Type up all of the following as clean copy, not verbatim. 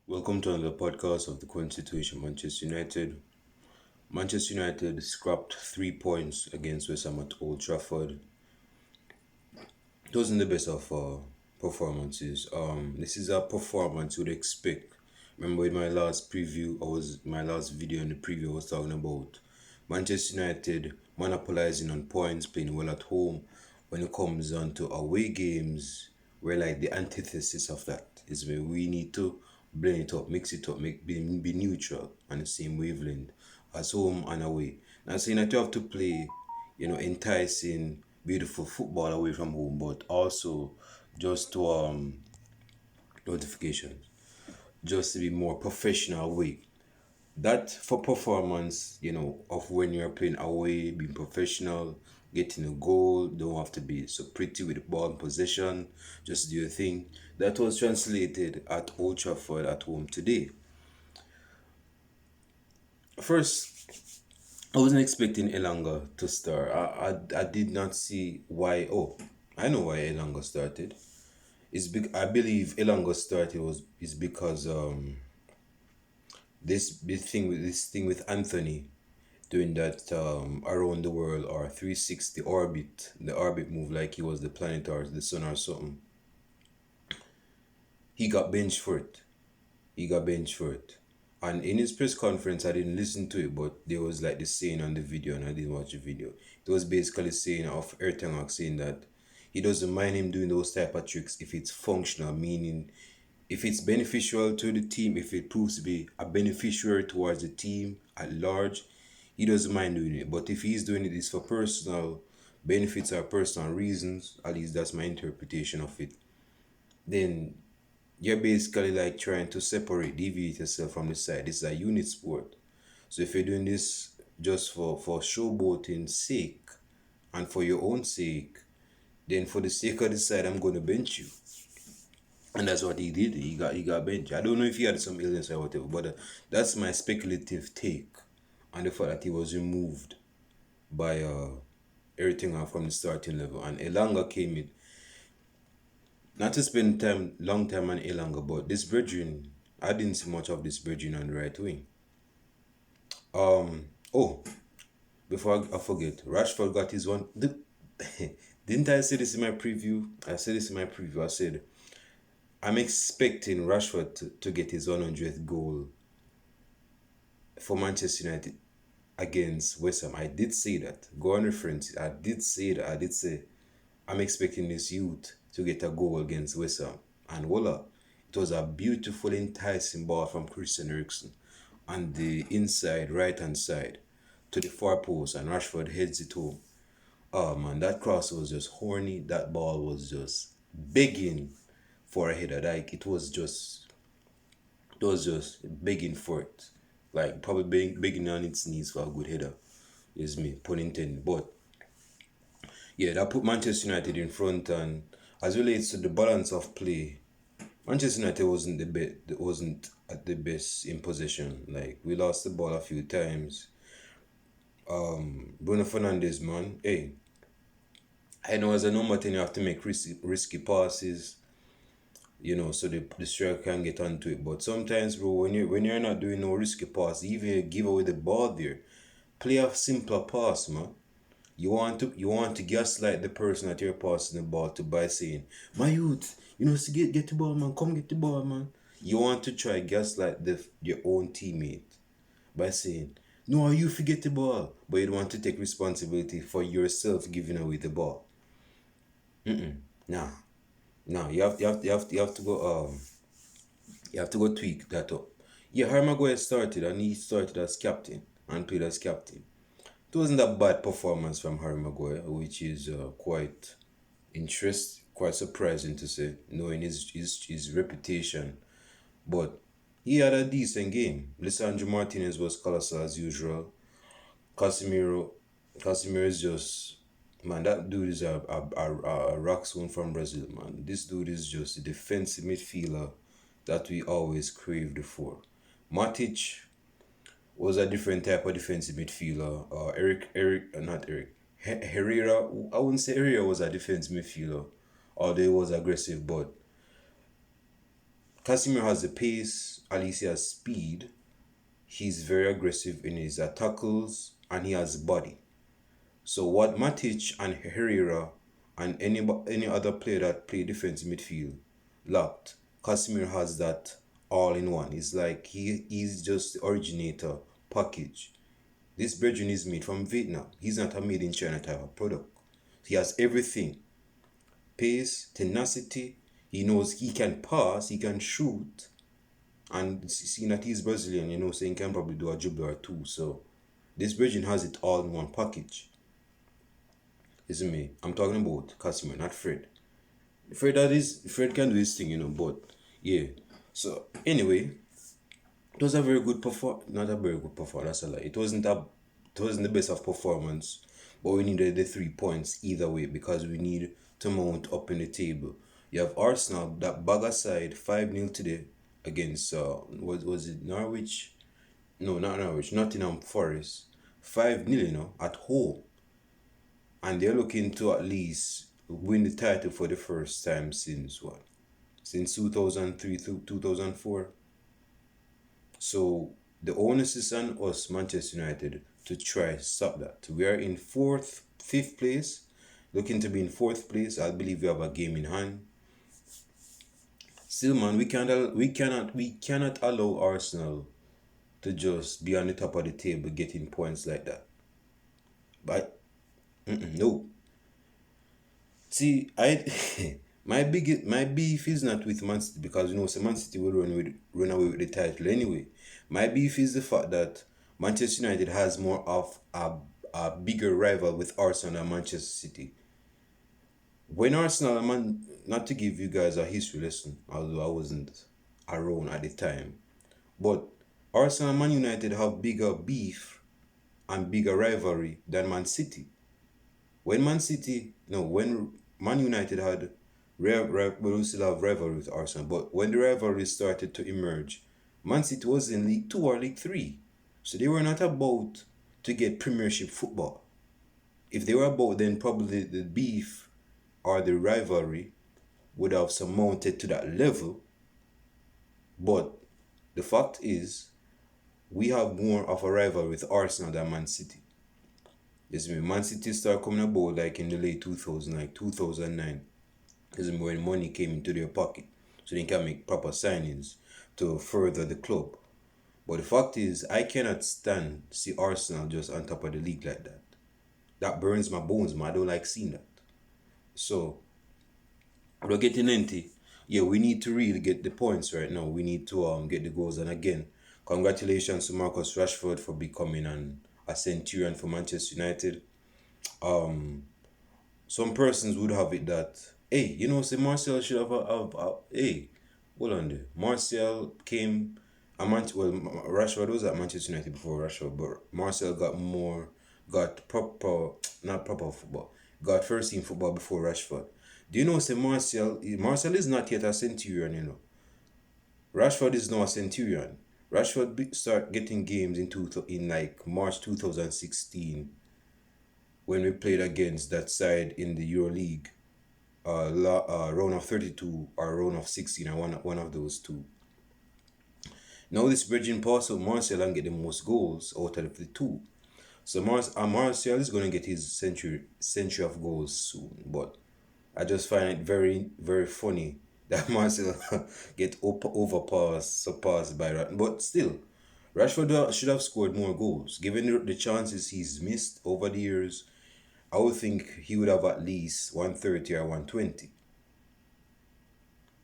Welcome to another podcast of the current situation. Manchester United. Manchester United scrapped 3 points against West Ham at Old Trafford. It wasn't the best of performances. This is a performance you'd expect. Remember in my last preview, my last video in the preview I was talking about Manchester United monopolizing on points, playing well at home. When it comes on to away games, we're like the antithesis of that. Is where we need to blend it up, mix it up, be neutral on the same wavelength as home and away. Not saying that you have to play, enticing, beautiful football away from home, but also just to notifications, just to be more professional away. That for performance, of when you're playing away, being professional, getting a goal, don't have to be so pretty with the ball in possession, just do your thing. That was translated at Old Trafford at home today. First, I wasn't expecting Elanga to start. I did not see why. Oh, I know why Elanga started. I believe Elanga started is because this thing with Anthony doing that around the world or 360 orbit, the orbit move like he was the planet or the sun or something. He got benched for it. He got benched for it. And in his press conference, I didn't listen to it, but there was like the saying on the video, and I didn't watch the video. It was basically saying of Ertangak saying that he doesn't mind him doing those type of tricks if it's functional, meaning if it's beneficial to the team, if it proves to be a beneficiary towards the team at large, he doesn't mind doing it. But if he's doing it is for personal benefits or personal reasons, at least that's my interpretation of it, then you're basically like trying to deviate yourself from the side. This is a unit sport. So if you're doing this just for showboating sake and for your own sake, then for the sake of the side, I'm gonna bench you. And that's what he did. He got benched. I don't know if he had some illness or whatever, but that's my speculative take on the fact that he was removed by everything from the starting level. And Elanga came in. Not to spend long time on Elanga, but this brethren, I didn't see much of this brethren on the right wing. Oh, before I forget, Rashford got his one. Didn't I say this in my preview? I said this in my preview. I said I'm expecting Rashford to get his 100th goal for Manchester United against West Ham. I did say that. Go on reference. I did say that. I did say I'm expecting this youth to get a goal against West Ham. And voila, it was a beautiful, enticing ball from Christian Eriksen on the inside, right hand side to the far post, and Rashford heads it home. Oh man, that cross was just horny. That ball was just begging for a header. Like it was just begging for it. Like probably begging on its knees for a good header. Is me, pun intended. But yeah, that put Manchester United in front, and as relates to the balance of play, Manchester United wasn't at the best in possession. Like we lost the ball a few times. Bruno Fernandes, man, hey, I know as a number 10 you have to make risky passes, so the striker can get onto it. But sometimes, bro, when you're not doing no risky pass, even you give away the ball there, play a simpler pass, man. You want to gaslight the person that you're passing the ball to by saying, "My youth, to get the ball, man. Come get the ball, man." You want to try gaslight your own teammate by saying, "No, you forget the ball," but you don't want to take responsibility for yourself giving away the ball. Nah, nah. You have to go tweak that up. Yeah, Harry Maguire started and he started as captain and played as captain. It wasn't a bad performance from Harry Maguire, which is quite surprising to say, knowing his reputation. But he had a decent game. Lisandro Martinez was colossal as usual. Casemiro, Casemiro is just, man. That dude is a rock stone from Brazil, man. This dude is just a defensive midfielder that we always craved for. Matic was a different type of defensive midfielder. Not Eric, Herrera. I wouldn't say Herrera was a defensive midfielder, although he was aggressive. But Casemiro has the pace, at least he has speed. He's very aggressive in his tackles and he has body. So what Matic and Herrera and any other player that play defensive midfield lacked, Casemiro has that all in one. It's like he's just the originator package. This brethren is made from Vietnam. He's not a made in China type of product. He has everything. Pace, tenacity. He knows he can pass, he can shoot. And seeing that he's Brazilian, so he can probably do a dribble or two. So this brethren has it all in one package. Isn't me? I'm talking about Casimir, not Fred. Fred can do his thing, but yeah. So anyway, it was a very good not a very good performance, that's a lie. It wasn't the best of performance, but we needed the 3 points either way because we need to mount up in the table. You have Arsenal that bag aside 5-0 today against was it Norwich? No, not Norwich, Nottingham Forest. 5-0, at home. And they're looking to at least win the title for the first time since what? Since 2003 to 2004. So the onus is on us, Manchester United, to try stop that. We are in fifth place, looking to be in fourth place. I believe we have a game in hand. Still, man, we cannot allow Arsenal to just be on the top of the table getting points like that. But no. See, my beef is not with Man City because Man City will run away with the title anyway. My beef is the fact that Manchester United has more of a bigger rival with Arsenal than Manchester City. When Arsenal, not to give you guys a history lesson, although I wasn't around at the time, but Arsenal and Man United have bigger beef and bigger rivalry than Man City. When Man United had we still have rivalry with Arsenal, but when the rivalry started to emerge, Man City was in League 2 or League 3. So they were not about to get Premiership football. If they were about, then probably the beef or the rivalry would have surmounted to that level. But the fact is, we have more of a rivalry with Arsenal than Man City. Yes, Man City started coming about like in the late 2000s, like 2009. Because when money came into their pocket, so they can make proper signings to further the club. But the fact is, I cannot see Arsenal just on top of the league like that. That burns my bones, man. I don't like seeing that. So, we're getting into, we need to really get the points right now. We need to get the goals. And again, congratulations to Marcus Rashford for becoming a centurion for Manchester United. Some persons would have it that, hey, say Martial should have hey, hold on there. Martial came, Rashford was at Manchester United before Rashford, but Martial got not proper football, got first team football before Rashford. Do you know, say Martial is not yet a centurion, Rashford is now a centurion. Rashford start getting games in like March 2016 when we played against that side in the EuroLeague, round of 32 or round of 16, or one of those two. Now this bridging pass of Martial and get the most goals out of the two. So Martial is going to get his century of goals soon, but I just find it very, very funny that Martial get surpassed by Rashford. But still, Rashford should have scored more goals. Given the chances he's missed over the years, I would think he would have at least 130 or 120.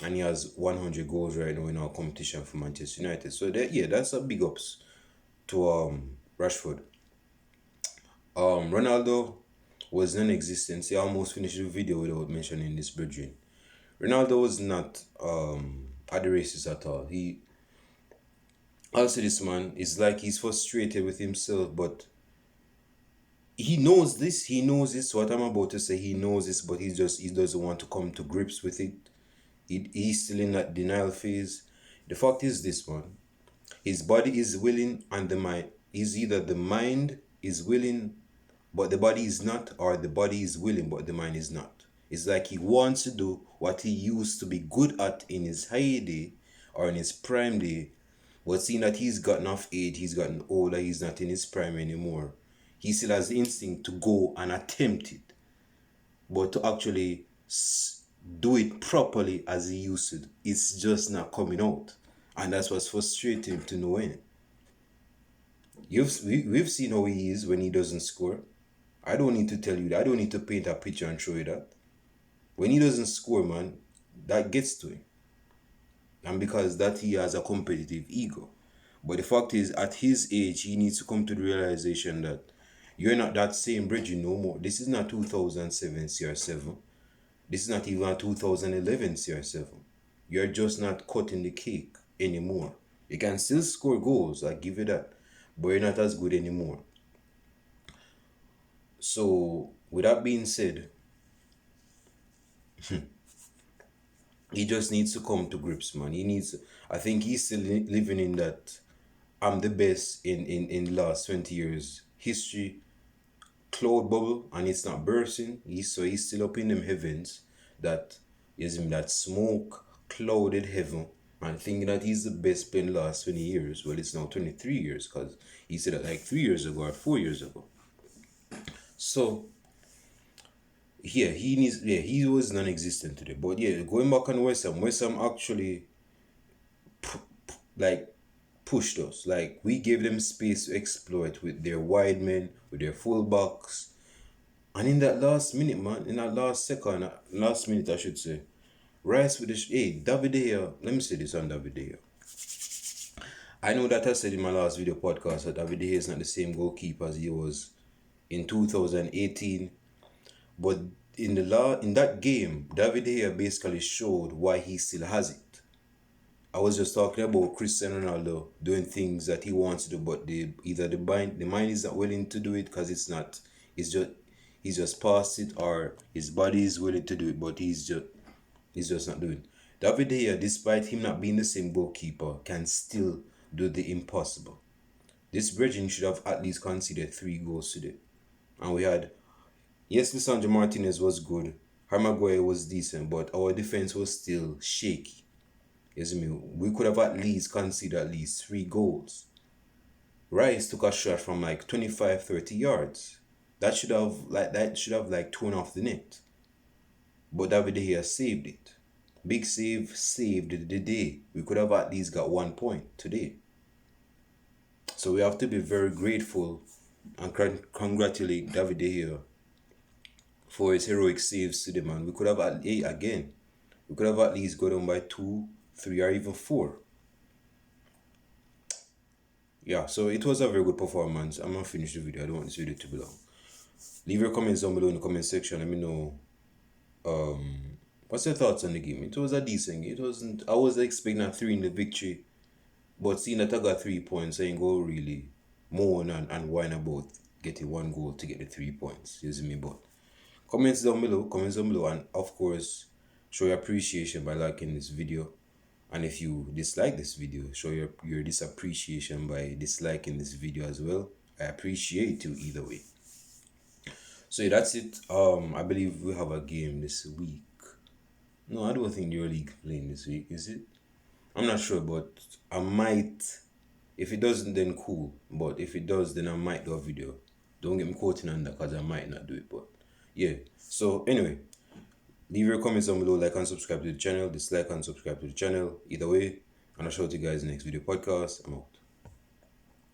And he has 100 goals right now in our competition for Manchester United. So that's a big ups to Rashford. Ronaldo was non-existent. He almost finished the video without mentioning this brethren. Ronaldo was not at the races at all. This man is like he's frustrated with himself, but he knows this. What I'm about to say, he knows this, but he doesn't want to come to grips with it. He's still in that denial phase. The fact is this, man. His body is willing and the mind is either the mind is willing but the body is not, or the body is willing but the mind is not. It's like he wants to do what he used to be good at in his heyday, or in his prime day. But seeing that he's gotten off age, he's gotten older, he's not in his prime anymore. He still has the instinct to go and attempt it, but to actually do it properly as he used to, it's just not coming out. And that's what's frustrating to no end. We've seen how he is when he doesn't score. I don't need to tell you that. I don't need to paint a picture and show you that. When he doesn't score, man, that gets to him. And because that he has a competitive ego. But the fact is, at his age, he needs to come to the realization that you're not that same Bridget no more. This is not 2007 CR7. This is not even 2011 CR7. You're just not cutting the cake anymore. You can still score goals, I give you that. But you're not as good anymore. So, with that being said, he just needs to come to grips, man. I think he's still living in that I'm the best in the last 20 years history cloud bubble, and it's not bursting. He's still up in them heavens that is in that smoke clouded heaven, and thinking that he's the best player in the last 20 years. Well, it's now 23 years because he said that like 3 years ago or 4 years ago. So yeah, he was non-existent today. But yeah, going back on West Ham actually like pushed us. Like, we gave them space to exploit with their wide men, with their fullbacks. And in that last minute, man, in that last minute I should say, Rice with the David De Gea. Let me say this on David De Gea. I know that I said in my last video podcast that David De Gea is not the same goalkeeper as he was in 2018. But in that game, David De Gea basically showed why he still has it. I was just talking about Cristiano Ronaldo doing things that he wants to do, but either the mind is not willing to do it because he's just past it, or his body is willing to do it, but he's just not doing it. David De Gea, despite him not being the same goalkeeper, can still do the impossible. This Bridging should have at least conceded 3 goals today. And we had, yes, Lisandro Martinez was good, Harry Maguire was decent, but our defense was still shaky. We could have at least conceded at least 3 goals. Rice took a shot from like 25-30 yards. That should have torn off the net. But David De Gea saved it. Big save, saved the day. We could have at least got 1 point today. So we have to be very grateful and congratulate David De Gea for his heroic saves today, man. We could have at least got on by 2, 3, or even 4. Yeah, so it was a very good performance. I'm gonna finish the video. I don't want this video to be long. Leave your comments down below in the comment section. Let me know what's your thoughts on the game. It was a decent game. I was expecting a 3 in the victory, but seeing that I got 3 points, I ain't go really moan and whine about getting 1 goal to get the 3 points. You see me? But comments down below, and of course, show your appreciation by liking this video. And if you dislike this video, show your disappreciation by disliking this video as well. I appreciate you either way. So yeah, that's it. I believe we have a game this week. No, I don't think your league playing this week, is it? I'm not sure, but I might. If it doesn't, then cool. But if it does, then I might do a video. Don't get me quoting on that because I might not do it. But yeah. So anyway, leave your comments down below, like and subscribe to the channel, dislike and subscribe to the channel. Either way, and I'll show you guys in the next video podcast. I'm out.